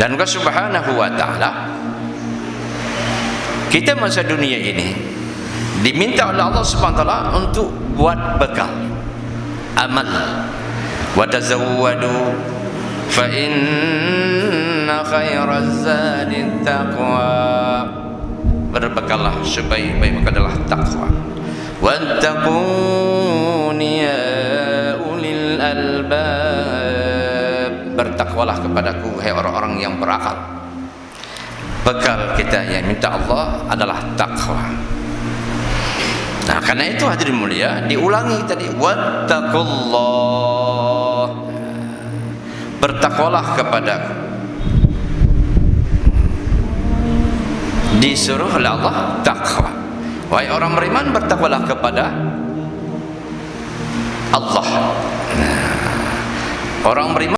Dan Allah Subhanahu wa ta'ala, kita masa dunia ini diminta oleh Allah Subhanahu wa ta'ala untuk buat bekal amal. Wa tazawwadu fa inna khairaz zadi taqwa. Berbekallah, sebaik-baik bekal adalah takwa. Wattaqun ya ulil albab. Bertakwalah kepadaku wahai orang-orang yang berakal. Bekal kita yang minta Allah adalah takwa. Nah, karena itu hadirin mulia, diulangi tadi, wattaqullah, bertakwalah kepadaku. Disuruh oleh Allah takwa. Wahai orang beriman, bertakwalah kepada Allah. Nah, orang beriman